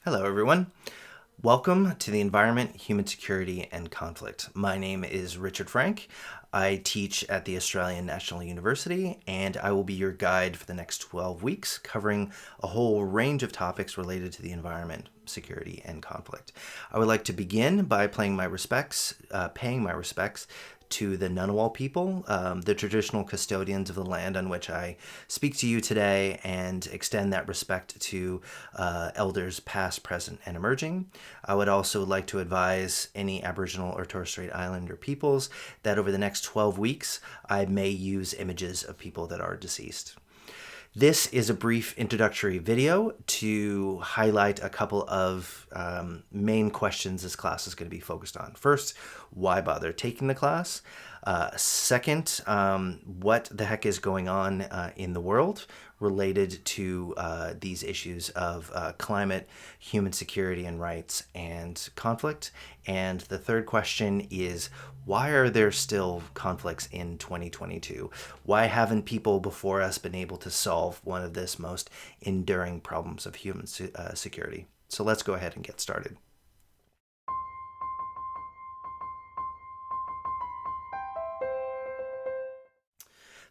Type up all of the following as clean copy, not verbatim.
Hello, everyone. Welcome to the Environment, Human Security, and Conflict. My name is Richard Frank. I teach at the Australian National University, and I will be your guide for the next 12 weeks, covering a whole range of topics related to the environment, security, and conflict. I would like to begin by paying my respects to the Ngunnawal people, the traditional custodians of the land on which I speak to you today, and extend that respect to elders past, present, and emerging. I would also like to advise any Aboriginal or Torres Strait Islander peoples that over the next 12 weeks, I may use images of people that are deceased. This is a brief introductory video to highlight a couple of main questions this class is going to be focused on. First, why bother taking the class? Second, what the heck is going on in the world related to these issues of climate, human security and rights, and conflict? And the third question is, why are there still conflicts in 2022? Why haven't people before us been able to solve one of this most enduring problems of human security? So let's go ahead and get started.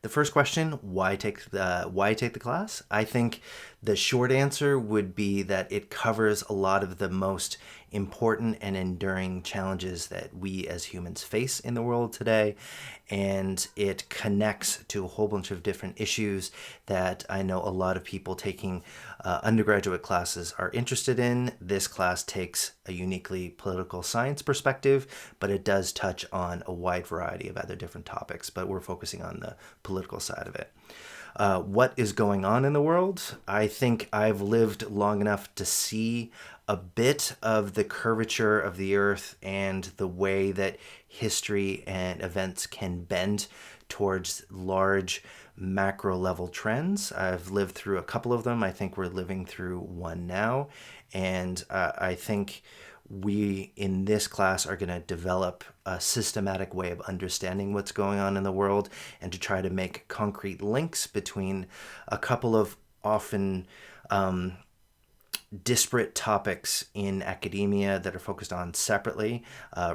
The first question, why take the class? I think the short answer would be that it covers a lot of the most important and enduring challenges that we as humans face in the world today, and it connects to a whole bunch of different issues that I know a lot of people taking undergraduate classes are interested in. This class takes a uniquely political science perspective, but it does touch on a wide variety of other different topics, but we're focusing on the political side of it. What is going on in the world? I think I've lived long enough to see a bit of the curvature of the earth and the way that history and events can bend towards large macro level trends. I've lived through a couple of them. I think we're living through one now. And I think we in this class are going to develop a systematic way of understanding what's going on in the world and to try to make concrete links between a couple of often disparate topics in academia that are focused on separately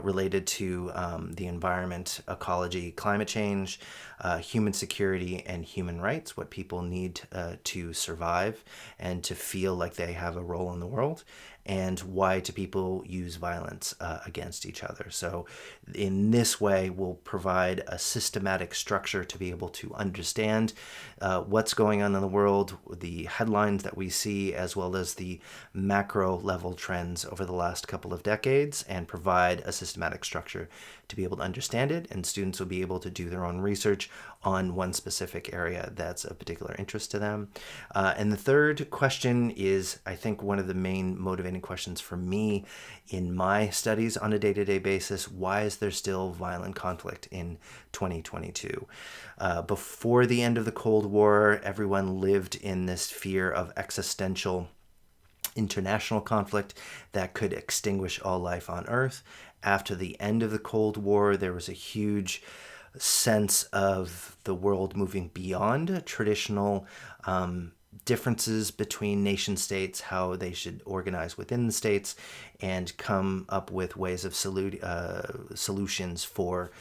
related to the environment, ecology, climate change, human security, and human rights, what people need to survive and to feel like they have a role in the world, and why do people use violence against each other. So in this way, we'll provide a systematic structure to be able to understand what's going on in the world, the headlines that we see, as well as the macro level trends over the last couple of decades, and provide a systematic structure to be able to understand it. And students will be able to do their own research on one specific area that's of particular interest to them. And the third question is, I think, one of the main motivating questions for me in my studies on a day-to-day basis. Why is there still violent conflict in 2022? Before the end of the Cold War, everyone lived in this fear of existential international conflict that could extinguish all life on Earth. After the end of the Cold War, there was a huge sense of the world moving beyond traditional differences between nation states, how they should organize within the states, and come up with ways of solutions for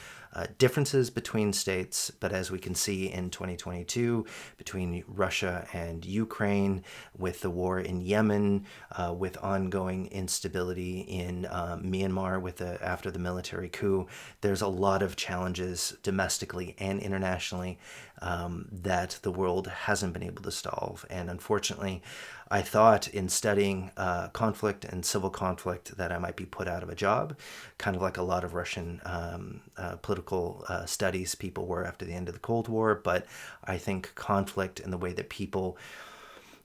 differences between states. But as we can see in 2022, between Russia and Ukraine, with the war in Yemen, with ongoing instability in Myanmar after the military coup, there's a lot of challenges domestically and internationally that the world hasn't been able to solve. And unfortunately, I thought in studying conflict and civil conflict that I might be put out of a job, kind of like a lot of Russian political studies people were after the end of the Cold War. But I think conflict and the way that people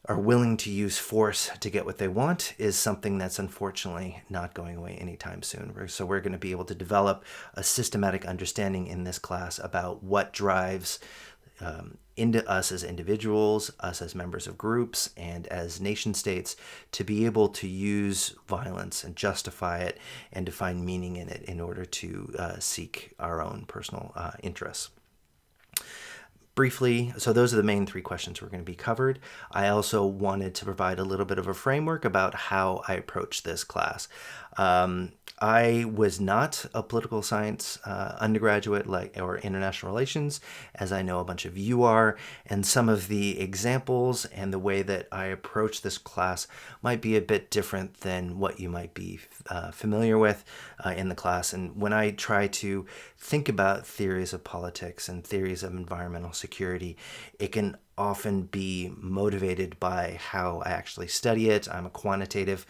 are willing to use force to get what they want is something that's unfortunately not going away anytime soon. So we're going to be able to develop a systematic understanding in this class about what drives into us as individuals, us as members of groups, and as nation states to be able to use violence and justify it and to find meaning in it in order to seek our own personal interests. briefly, so those are the main three questions we're going to be covered. I also wanted to provide a little bit of a framework about how I approach this class. I was not a political science undergraduate or international relations, as I know a bunch of you are, and some of the examples and the way that I approach this class might be a bit different than what you might be familiar with in the class. And when I try to think about theories of politics and theories of environmental security, it can often be motivated by how I actually study it. I'm a quantitative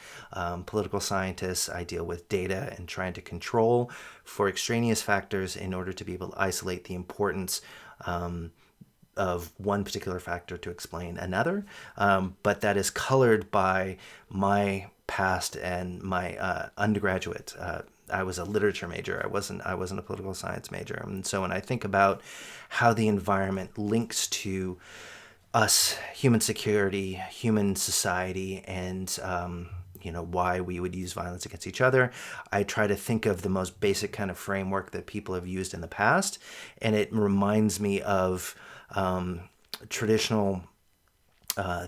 political scientist. I deal with data and trying to control for extraneous factors in order to be able to isolate the importance of one particular factor to explain another. But that is colored by my past and my undergraduate. I was a literature major. I wasn't a political science major. And so when I think about how the environment links to us, human security, human society, and why we would use violence against each other, I try to think of the most basic kind of framework that people have used in the past, and it reminds me of traditional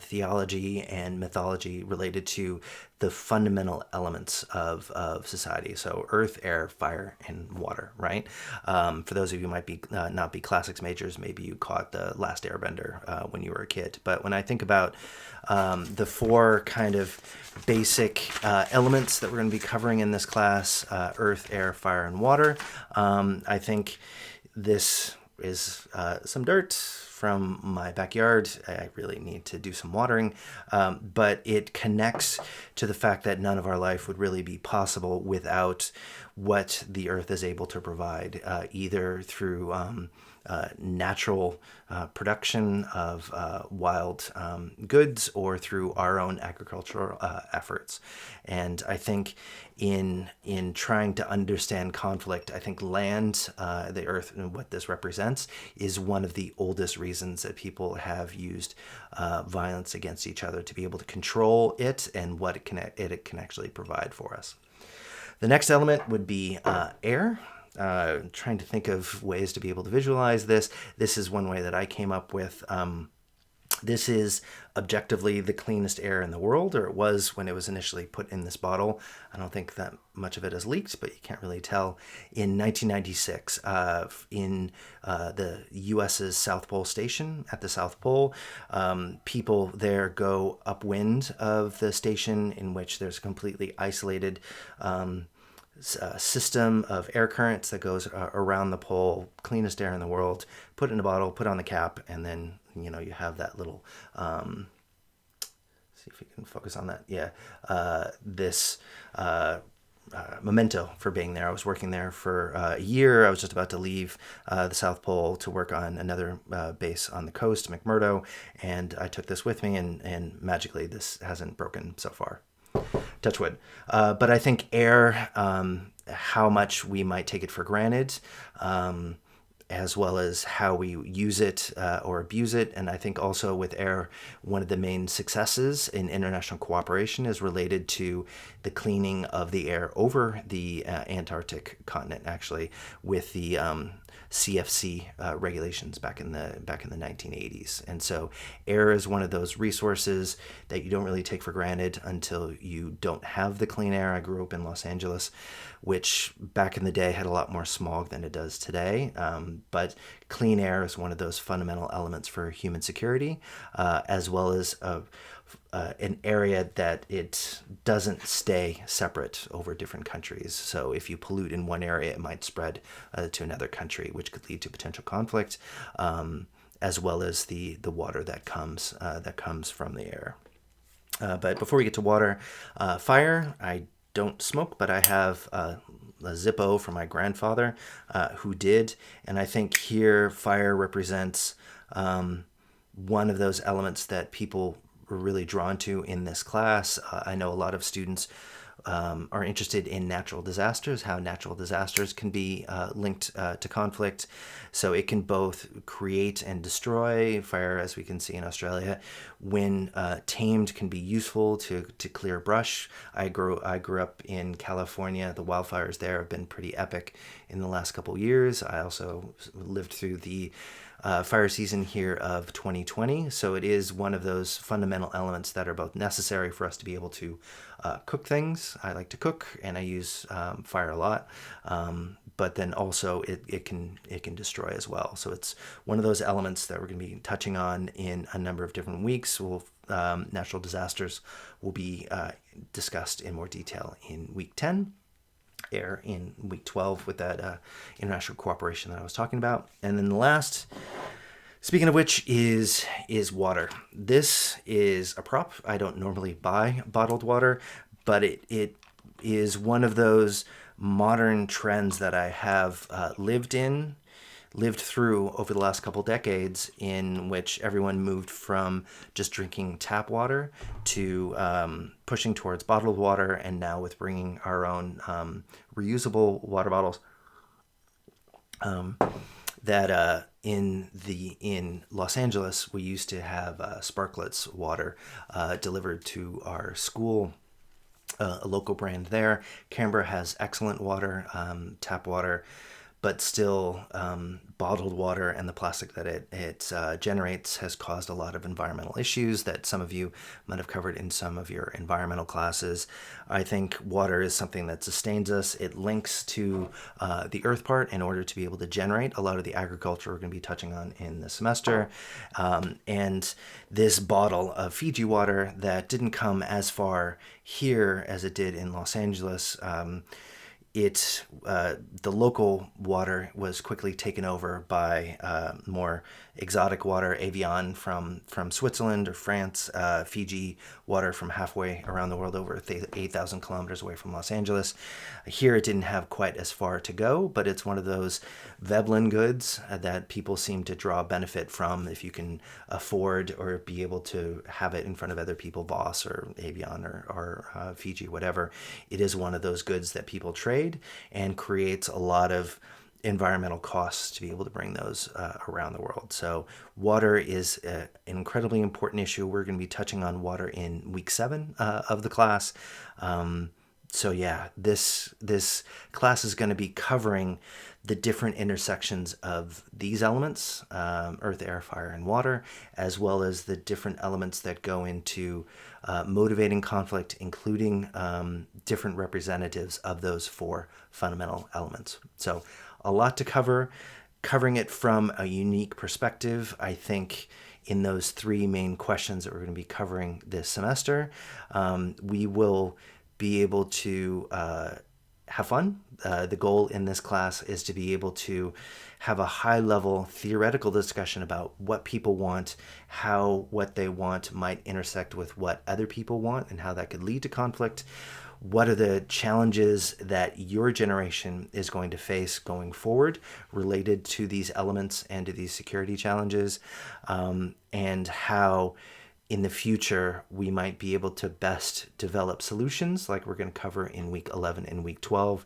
theology and mythology related to the fundamental elements of society. So earth, air, fire, and water, right? For those of you who might be not be classics majors, maybe you caught The Last Airbender when you were a kid. But when I think about the four kind of basic elements that we're going to be covering in this class, earth, air, fire, and water, I think this is some dirt from my backyard. I really need to do some watering, but it connects to the fact that none of our life would really be possible without what the earth is able to provide, either through natural production of wild goods or through our own agricultural efforts. And I think in trying to understand conflict, I think land, the earth, and what this represents is one of the oldest reasons that people have used violence against each other, to be able to control it and what it can actually provide for us. The next element would be air. Trying to think of ways to be able to visualize this. This is one way that I came up with. This is objectively the cleanest air in the world, or it was when it was initially put in this bottle. I don't think that much of it has leaked, but you can't really tell. In 1996, in the U.S.'s South Pole Station at the South Pole, people there go upwind of the station, in which there's a completely isolated system of air currents that goes around the pole, cleanest air in the world, put it in a bottle, put on the cap, and then you have that little see if we can focus on that. Yeah, this memento for being there. I was working there for a year. I was just about to leave the South Pole to work on another base on the coast, McMurdo, and I took this with me, and magically this hasn't broken so far. Touch wood. But I think air, how much we might take it for granted, as well as how we use it or abuse it. And I think also with air, one of the main successes in international cooperation is related to the cleaning of the air over the Antarctic continent, actually, with the CFC regulations back in the 1980s. And so air is one of those resources that you don't really take for granted until you don't have the clean air. I grew up in Los Angeles, which back in the day had a lot more smog than it does today. But clean air is one of those fundamental elements for human security, as well as an area that it doesn't stay separate over different countries. So if you pollute in one area, it might spread to another country, which could lead to potential conflict, as well as the water that comes from the air. But before we get to water, fire, I don't smoke, but I have a Zippo from my grandfather who did. And I think here fire represents one of those elements that people were really drawn to in this class. I know a lot of students are interested in natural disasters, how natural disasters can be linked to conflict. So it can both create and destroy. Fire, as we can see in Australia, when tamed, can be useful to clear brush. I grew up in California. The wildfires there have been pretty epic in the last couple of years. I also lived through the fire season here of 2020. So it is one of those fundamental elements that are both necessary for us to be able to cook things. I like to cook, and I use fire a lot. But then also it can destroy as well. So it's one of those elements that we're going to be touching on in a number of different weeks. Natural disasters will be discussed in more detail in week 10, air in week 12 with that international cooperation that I was talking about. And then the last, speaking of which, is water. This is a prop. I don't normally buy bottled water, but it is one of those modern trends that I have lived through over the last couple decades, in which everyone moved from just drinking tap water to pushing towards bottled water, and now with bringing our own reusable water bottles. In Los Angeles, we used to have Sparkletts water delivered to our school. A local brand there. Canberra has excellent water, tap water, but still bottled water and the plastic that it generates has caused a lot of environmental issues that some of you might have covered in some of your environmental classes. I think water is something that sustains us. It links to the earth part in order to be able to generate a lot of the agriculture we're going to be touching on in the semester. And this bottle of Fiji water that didn't come as far here as it did in Los Angeles, the local water was quickly taken over by more exotic water, Evian from Switzerland or France, Fiji water from halfway around the world, over 8,000 kilometers away from Los Angeles. Here it didn't have quite as far to go, but it's one of those Veblen goods that people seem to draw benefit from if you can afford or be able to have it in front of other people, Voss or Evian or Fiji, whatever. It is one of those goods that people trade and creates a lot of environmental costs to be able to bring those around the world. So water is an incredibly important issue. We're going to be touching on water in week 7 of the class. So yeah, this class is going to be covering the different intersections of these elements, earth, air, fire, and water, as well as the different elements that go into motivating conflict, including different representatives of those 4 fundamental elements. So a lot to cover, covering it from a unique perspective. I think in those 3 main questions that we're going to be covering this semester, we will be able to have fun. The goal in this class is to be able to have a high-level theoretical discussion about what people want, how what they want might intersect with what other people want, and how that could lead to conflict. What are the challenges that your generation is going to face going forward related to these elements and to these security challenges, and how in the future we might be able to best develop solutions, like we're going to cover in week 11 and week 12,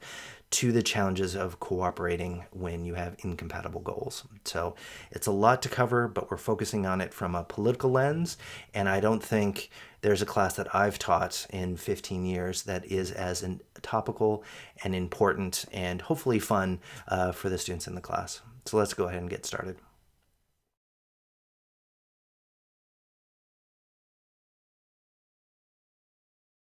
to the challenges of cooperating when you have incompatible goals. So it's a lot to cover, but we're focusing on it from a political lens, and I don't think there's a class that I've taught in 15 years that is as topical and important and hopefully fun for the students in the class. So let's go ahead and get started.